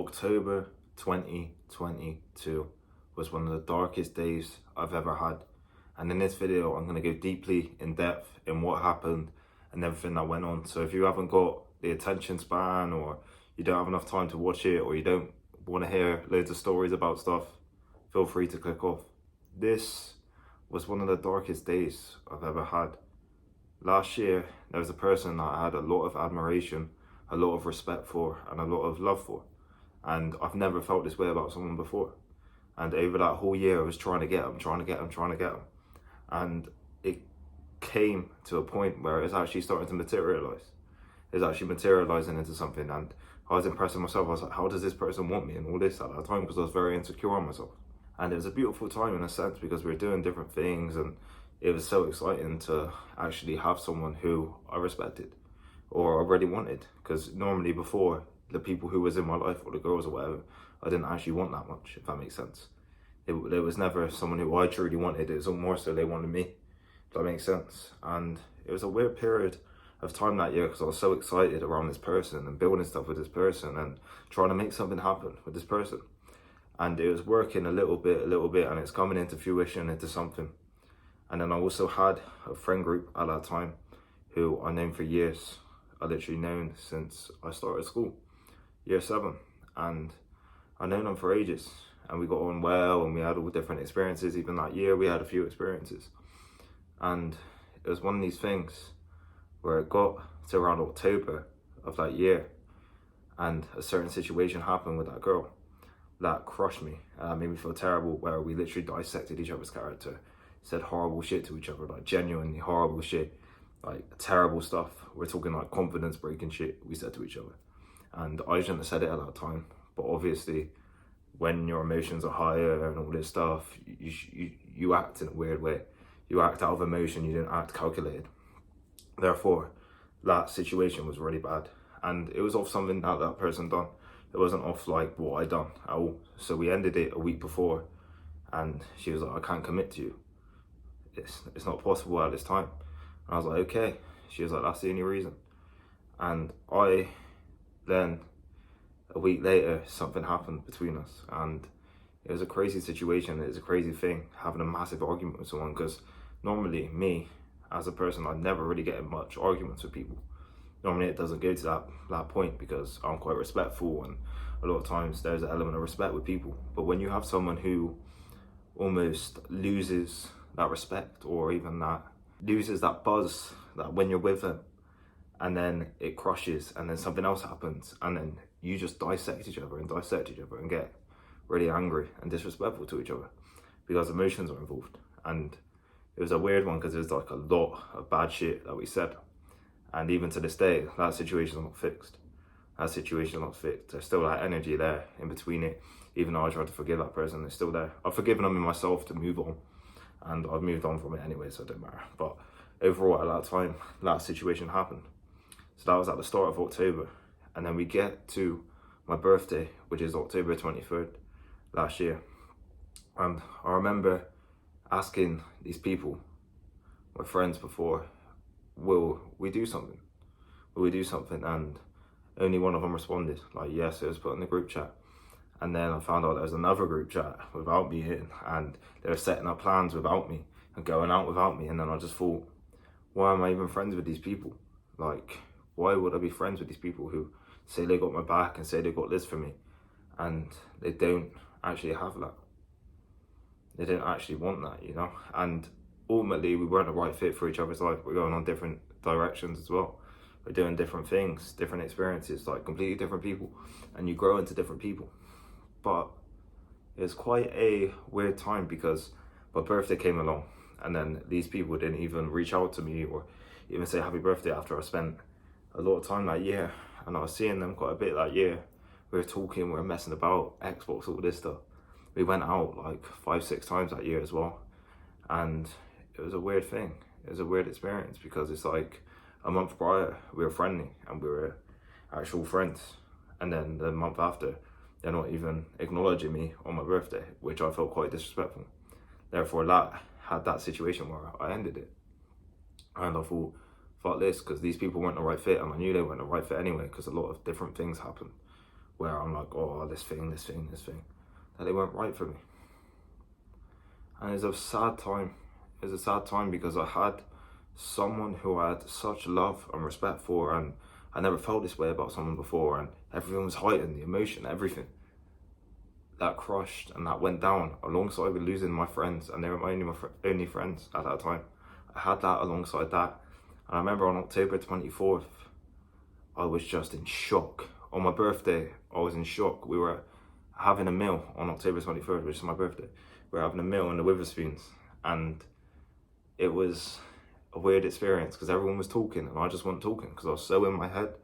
October 2022 was one of the darkest days I've ever had. And in this video, I'm going to go deeply in depth in what happened and everything that went on. So if you haven't got the attention span, or you don't have enough time to watch it, or you don't want to hear loads of stories about stuff, feel free to click off. This was one of the darkest days I've ever had. Last year, there was a person that I had a lot of admiration, a lot of respect for, and a lot of love for. And I've never felt this way about someone before. And over that whole year, I was trying to get them. And it came to a point where it's actually starting to materialize. It's actually materializing into something. And I was impressing myself. I was like, how does this person want me? And all this at that time, because I was very insecure on myself. And it was a beautiful time in a sense, because we were doing different things. And it was so exciting to actually have someone who I respected or already wanted. Because normally before, the people who was in my life, or the girls or whatever, I didn't actually want that much, if that makes sense. It was never someone who I truly wanted. It was more so they wanted me, if that makes sense. And it was a weird period of time that year, because I was so excited around this person and building stuff with this person and trying to make something happen with this person. And it was working a little bit, and it's coming into fruition, into something. And then I also had a friend group at that time who I known for years. I literally known since I started school, year 7. And I known them for ages. And we got on well, and we had all different experiences. Even that year, we had a few experiences. And it was one of these things where it got to around October of that year, and a certain situation happened with that girl that crushed me. Made me feel terrible, where we literally dissected each other's character, said horrible shit to each other, like genuinely horrible shit, like terrible stuff. We're talking like confidence breaking shit we said to each other. And I shouldn't have said it at that time, but obviously when your emotions are higher and all this stuff, you act in a weird way. You act out of emotion, you don't act calculated. Therefore, that situation was really bad. And it was off something that person done. It wasn't off like what I done at all. So we ended it a week before, and she was like, I can't commit to you. It's not possible at this time. And I was like, okay. She was like, that's the only reason. And then a week later, something happened between us, and it was a crazy situation. It was a crazy thing, having a massive argument with someone, because normally me, as a person, I never really get in much arguments with people. Normally it doesn't go to that point, because I'm quite respectful, and a lot of times there's an element of respect with people. But when you have someone who almost loses that respect, or even that loses that buzz, that when you're with them, and then it crushes, and then something else happens, and then you just dissect each other and get really angry and disrespectful to each other, because emotions are involved. And it was a weird one, because there's like a lot of bad shit that we said. And even to this day, that situation's not fixed. There's still that energy there in between it. Even though I tried to forgive that person, it's still there. I've forgiven them in myself to move on, and I've moved on from it anyway, so it don't matter. But overall, at that time, that situation happened. So that was at the start of October. And then we get to my birthday, which is October 23rd last year. And I remember asking these people, my friends before, will we do something? And only one of them responded, like, yes, it was put in the group chat. And then I found out there was another group chat without me in, and they were setting up plans without me and going out without me. And then I just thought, why am I even friends with these people? Like, why would I be friends with these people who say they got my back and say they got this for me, and they don't actually have that? They don't actually want that, you know? And ultimately, we weren't the right fit for each other's life. We're going on different directions as well. We're doing different things, different experiences, like completely different people, and you grow into different people. But it's quite a weird time, because my birthday came along, and then these people didn't even reach out to me or even say happy birthday after I spent a lot of time that year. And I was seeing them quite a bit that year. We were talking, we were messing about, Xbox, all this stuff. We went out like 5-6 times that year as well. And it was a weird thing. It was a weird experience, because it's like a month prior, we were friendly and we were actual friends. And then the month after, they're not even acknowledging me on my birthday, which I felt quite disrespectful. Therefore, that had that situation where I ended it. And I thought, fuck this, because these people weren't the right fit, and I knew they weren't the right fit anyway, because a lot of different things happened where I'm like, oh, this thing, that they weren't right for me. And it's a sad time. It's a sad time because I had someone who I had such love and respect for, and I never felt this way about someone before, and everything was heightened, the emotion, everything. That crushed and that went down alongside with losing my friends, and they were my only friends at that time. I had that alongside that. And I remember on October 24th, I was just in shock. On my birthday, I was in shock. We were having a meal on October 23rd, which is my birthday. We were having a meal in the Witherspoons, and it was a weird experience because everyone was talking and I just wasn't talking because I was so in my head.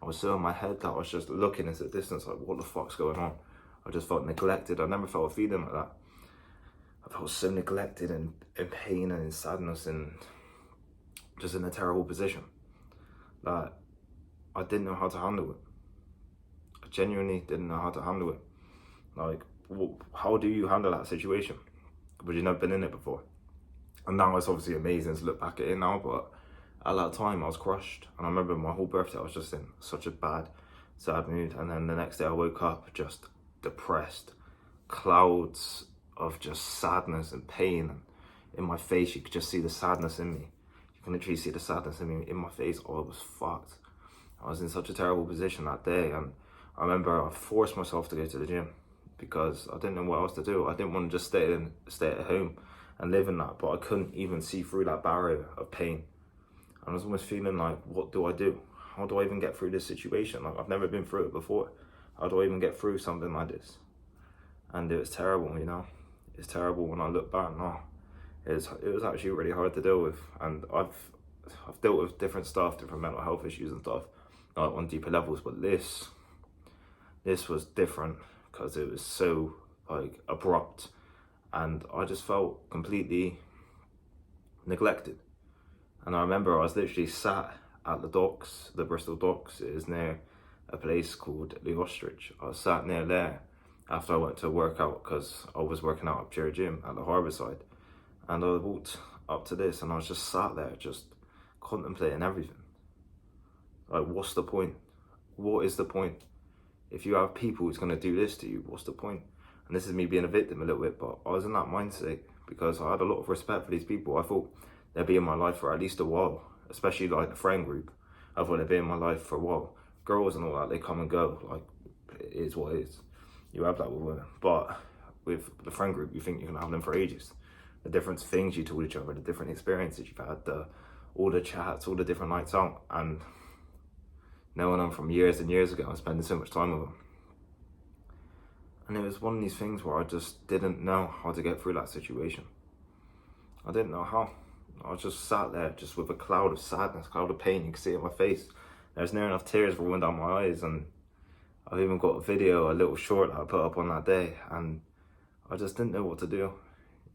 I was so in my head that I was just looking into the distance like, what the fuck's going on? I just felt neglected. I never felt a feeling like that. I felt so neglected and in pain and in sadness and just in a terrible position that I didn't know how to handle it. I genuinely didn't know how to handle it. Like, how do you handle that situation? Because you've never been in it before. And now it's obviously amazing to look back at it now, but at that time I was crushed. And I remember my whole birthday I was just in such a bad, sad mood. And then the next day I woke up just depressed, clouds of just sadness and pain. And in my face you could just see the sadness in me. You can literally see the sadness in me in my face. Oh, it was fucked. I was in such a terrible position that day, and I remember I forced myself to go to the gym because I didn't know what else to do. I didn't want to just stay at home and live in that, but I couldn't even see through that barrier of pain. And I was almost feeling like, what do I do? How do I even get through this situation? Like, I've never been through it before. How do I even get through something like this? And it was terrible, you know? It's terrible when I look back now. It was actually really hard to deal with. And I've dealt with different stuff, different mental health issues and stuff, like on deeper levels, but this was different because it was so like abrupt, and I just felt completely neglected. And I remember I was literally sat at the docks, the Bristol docks. It is near a place called the Ostrich. I was sat near there after I went to work out because I was working out at Pure Gym at the harbour side, and I walked up to this and I was just sat there just contemplating everything. Like, what's the point? What is the point? If you have people who's going to do this to you, what's the point? And this is me being a victim a little bit, but I was in that mindset because I had a lot of respect for these people. I thought they'd be in my life for at least a while, especially like the friend group. I thought they'd be in my life for a while. Girls and all that, they come and go. Like, it is what it is. You have that with women. But with the friend group, you think you can have them for ages. The different things you told each other, the different experiences you've had, all the chats, all the different nights out, and knowing them from years and years ago and spending so much time with them. And it was one of these things where I just didn't know how to get through that situation. I didn't know how. I was just sat there just with a cloud of sadness, cloud of pain. You can see it in my face. There's near enough tears rolling down my eyes, and I've even got a video, a little short that I put up on that day, and I just didn't know what to do.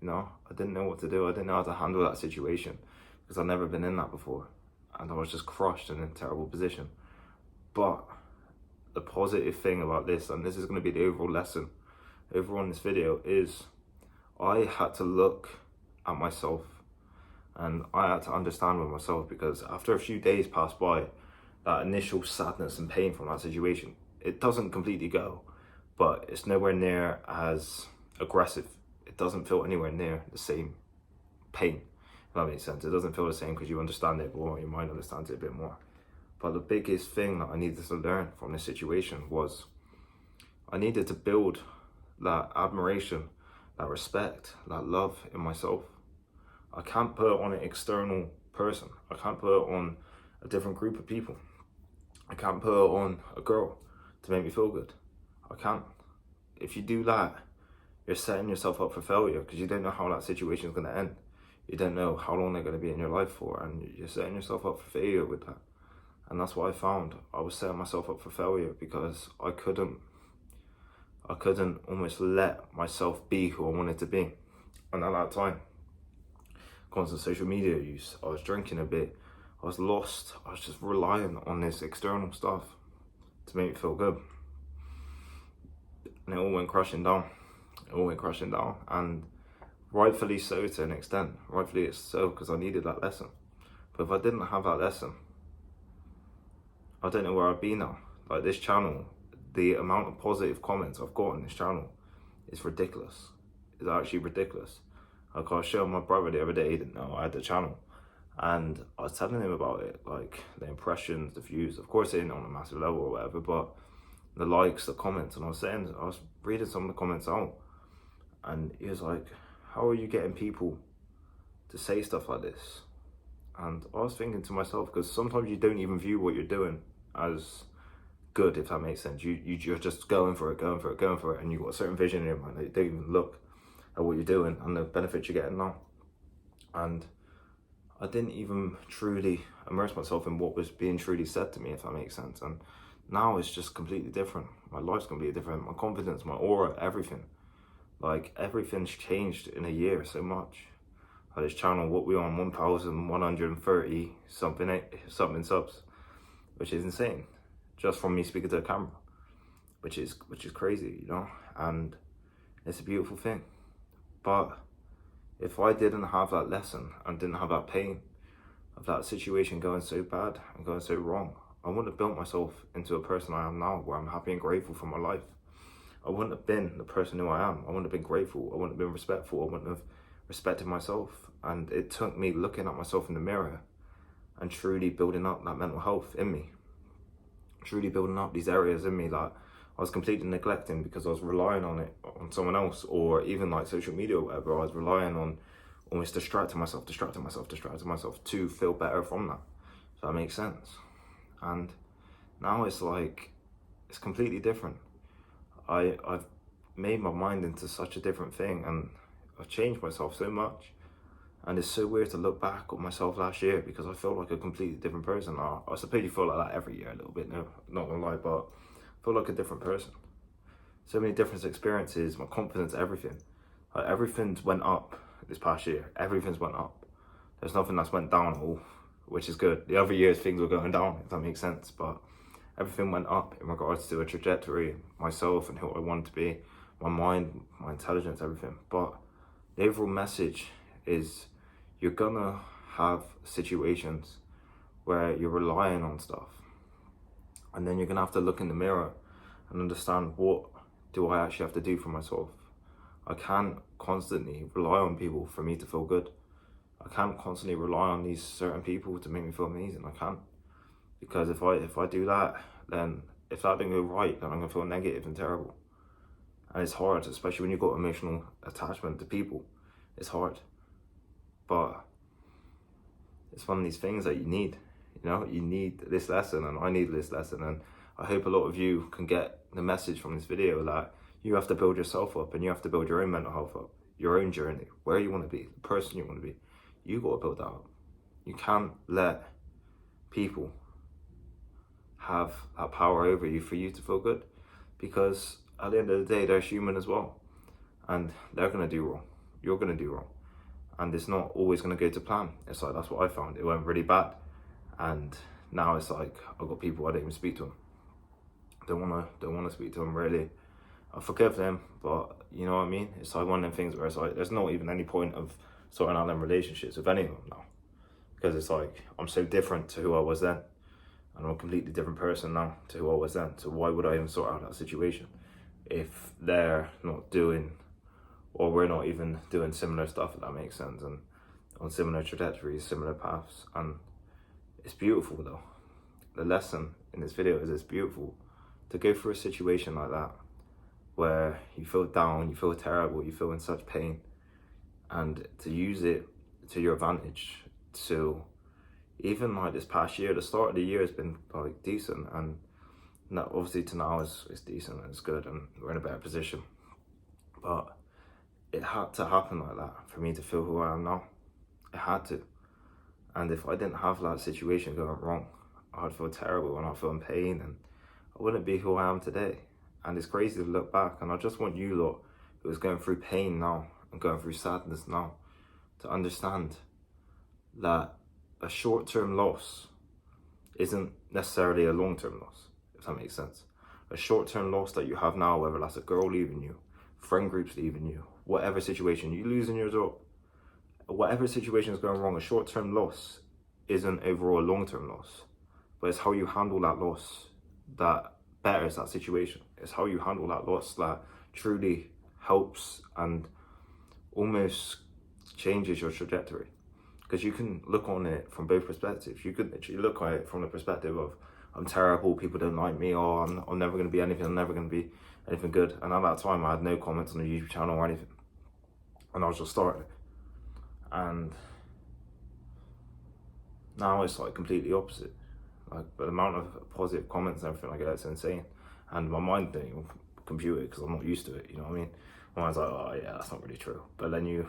You know, I didn't know what to do. I didn't know how to handle that situation because I'd never been in that before. And I was just crushed and in a terrible position. But the positive thing about this, and this is going to be the overall lesson overall in this video, is I had to look at myself and I had to understand with myself, because after a few days passed by, that initial sadness and pain from that situation, it doesn't completely go, but it's nowhere near as aggressive. It doesn't feel anywhere near the same pain, if that makes sense. It doesn't feel the same because you understand it more, your mind understands it a bit more. But the biggest thing that I needed to learn from this situation was I needed to build that admiration, that respect, that love in myself. I can't put it on an external person. I can't put it on a different group of people. I can't put it on a girl to make me feel good. I can't. If you do that, you're setting yourself up for failure because you don't know how that situation is going to end. You don't know how long they're going to be in your life for, and you're setting yourself up for failure with that. And that's what I found. I was setting myself up for failure because I couldn't almost let myself be who I wanted to be. And at that time, constant social media use, I was drinking a bit, I was lost, I was just relying on this external stuff to make me feel good. And it all went crashing down. And rightfully so to an extent. Rightfully it's so because I needed that lesson. But if I didn't have that lesson, I don't know where I'd be now. Like, this channel the amount of positive comments I've got on this channel is ridiculous. It's actually ridiculous. Like, I was showing my brother the other day, he didn't know I had the channel, and I was telling him about it, like the impressions, the views. Of course, it ain't on a massive level or whatever, but the likes, the comments. And I was reading some of the comments out, and he was like, how are you getting people to say stuff like this? And I was thinking to myself, because sometimes you don't even view what you're doing as good, if that makes sense. You're just going for it, and you've got a certain vision in your mind that you don't even look at what you're doing and the benefits you're getting now. And I didn't even truly immerse myself in what was being truly said to me, if that makes sense. And now it's just completely different. My life's completely different. My confidence, my aura, everything. Like, everything's changed in a year so much. Like, this channel, what we on 1,130 something subs, which is insane, just from me speaking to the camera, which is crazy, you know. And it's a beautiful thing. But if I didn't have that lesson and didn't have that pain of that situation going so bad and going so wrong, I wouldn't have built myself into a person I am now, where I'm happy and grateful for my life. I wouldn't have been the person who I am. I wouldn't have been grateful. I wouldn't have been respectful. I wouldn't have respected myself. And it took me looking at myself in the mirror and truly building up that mental health in me. Truly building up these areas in me that I was completely neglecting because I was relying on on someone else, or even like social media or whatever. I was relying on almost distracting myself to feel better from that. If that makes sense. And now it's like, it's completely different. I've made my mind into such a different thing, and I've changed myself so much. And it's so weird to look back on myself last year, because I felt like a completely different person. I suppose you feel like that every year a little bit, no, not gonna lie, but I feel like a different person. So many different experiences, my confidence, everything. Like, everything's went up this past year. Everything's went up. There's nothing that's went down at all, which is good. The other years things were going down, if that makes sense, but everything went up in regards to a trajectory, myself and who I wanted to be, my mind, my intelligence, everything. But the overall message is, you're gonna have situations where you're relying on stuff, and then you're gonna have to look in the mirror and understand, what do I actually have to do for myself? I can't constantly rely on people for me to feel good. I can't constantly rely on these certain people to make me feel amazing. I can't. Because if I do that, then if that didn't go right, then I'm gonna feel negative and terrible. And it's hard, especially when you've got emotional attachment to people. It's hard. But it's one of these things that you need. You know, you need this lesson, and I need this lesson. And I hope a lot of you can get the message from this video that you have to build yourself up, and you have to build your own mental health up, your own journey, where you want to be, the person you want to be. You got to build that up. You can't let people have that power over you for you to feel good, because at the end of the day, they're human as well, and they're going to do wrong. You're going to do wrong, and it's not always going to go to plan. It's like, that's what I found. It went really bad, and now it's like, I've got people I don't even speak to them. Don't want to speak to them, really. I forgive them, but you know what I mean? It's like one of them things where it's like, there's not even any point of sorting out them relationships with any of them now, because it's like, I'm so different to who I was then, and I'm a completely different person now to who I was then. So why would I even sort out that situation if they're not doing, or we're not even doing similar stuff, if that makes sense, and on similar trajectories, similar paths? And it's beautiful though. The lesson in this video is, it's beautiful to go through a situation like that, where you feel down, you feel terrible, you feel in such pain, and to use it to your advantage. So even like this past year, the start of the year has been like decent, and now, obviously to now is decent, and it's good, and we're in a better position. But it had to happen like that for me to feel who I am now. It had to. And if I didn't have that situation going wrong, I'd feel terrible, and I'd feel in pain, and I wouldn't be who I am today. And it's crazy to look back, and I just want you lot who is going through pain now and going through sadness now to understand that a short-term loss isn't necessarily a long-term loss, if that makes sense. A short-term loss that you have now, whether that's a girl leaving you, friend groups leaving you, whatever situation, you losing your job, whatever situation is going wrong, a short-term loss isn't overall a long-term loss, but it's how you handle that loss that betters that situation. It's how you handle that loss that truly helps and almost changes your trajectory. Because you can look on it from both perspectives. You could literally look at it from the perspective of, I'm terrible, people don't like me, or I'm never going to be anything, I'm never going to be anything good. And at that time, I had no comments on the YouTube channel or anything. And I was just starting. And now it's like completely opposite. Like the amount of positive comments and everything I get, it's insane. And my mind didn't even compute it because I'm not used to it, you know what I mean? My mind's like, oh yeah, that's not really true. But then you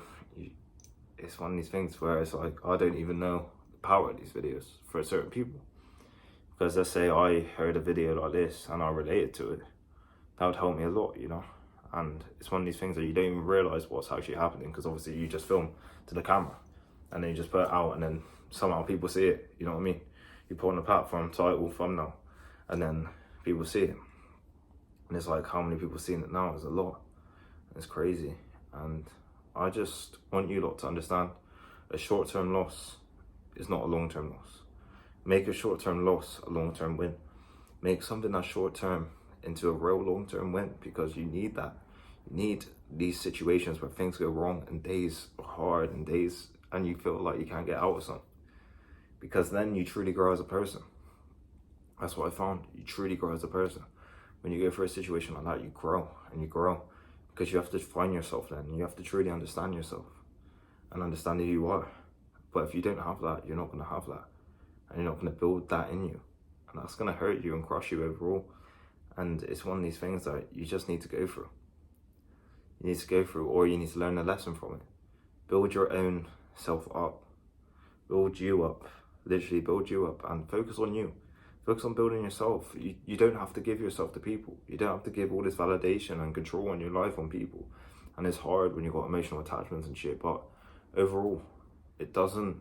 it's one of these things where it's like, I don't even know the power of these videos for certain people. Because let's say I heard a video like this and I related to it, that would help me a lot, you know? And it's one of these things that you don't even realise what's actually happening, because obviously you just film to the camera and then you just put it out and then somehow people see it, you know what I mean? You put on a platform, title, thumbnail, and then people see it. And it's like, how many people seeing it now is a lot. It's crazy. And I just want you lot to understand, a short-term loss is not a long-term loss. Make a short-term loss a long-term win. Make something that's short-term into a real long-term win, because you need that. You need these situations where things go wrong and days are hard and you feel like you can't get out of something. Because then you truly grow as a person. That's what I found. You truly grow as a person. When you go through a situation like that, you grow and you grow. Because you have to find yourself then. You have to truly understand yourself and understand who you are. But if you don't have that, you're not going to have that. And you're not going to build that in you. And that's going to hurt you and crush you overall. And it's one of these things that you just need to go through. You need to go through, or you need to learn a lesson from it. Build your own self up. Build you up. Literally build you up and focus on you. Focus on building yourself. You don't have to give yourself to people. You don't have to give all this validation and control on your life on people. And it's hard when you've got emotional attachments and shit, but overall, it doesn't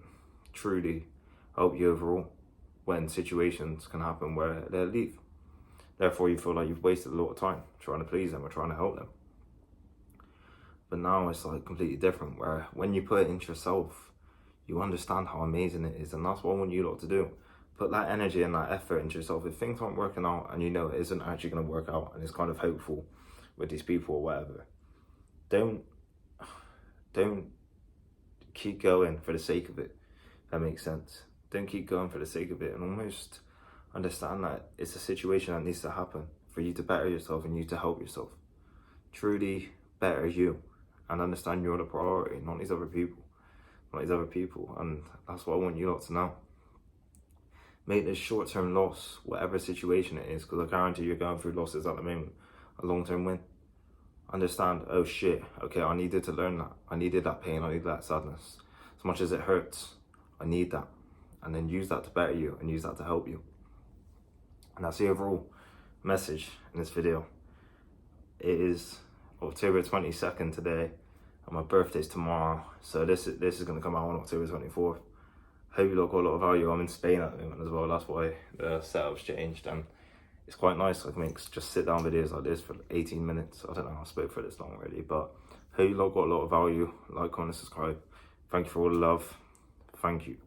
truly help you overall when situations can happen where they leave. Therefore, you feel like you've wasted a lot of time trying to please them or trying to help them. But now it's like completely different, where when you put it into yourself, you understand how amazing it is. And that's what I want you lot to do. Put that energy and that effort into yourself. If things aren't working out and you know it isn't actually going to work out and it's kind of hopeful with these people or whatever, don't keep going for the sake of it. That makes sense. Don't keep going for the sake of it, and almost understand that it's a situation that needs to happen for you to better yourself and you to help yourself. Truly better you, and understand you're the priority, not these other people. And that's what I want you lot to know. Make this short-term loss, whatever situation it is, because I guarantee you're going through losses at the moment, a long-term win. Understand, oh shit, okay, I needed to learn that. I needed that pain, I needed that sadness. As much as it hurts, I need that. And then use that to better you and use that to help you. And that's the overall message in this video. It is October 22nd today, and my birthday's tomorrow. So this is going to come out on October 24th. Hope you lot got a lot of value. I'm in Spain at the moment as well. That's why the setup's changed, and it's quite nice. I can make just sit down videos like this for 18 minutes. I don't know how I spoke for this long already, but hope you lot got a lot of value. Like, comment, subscribe. Thank you for all the love. Thank you.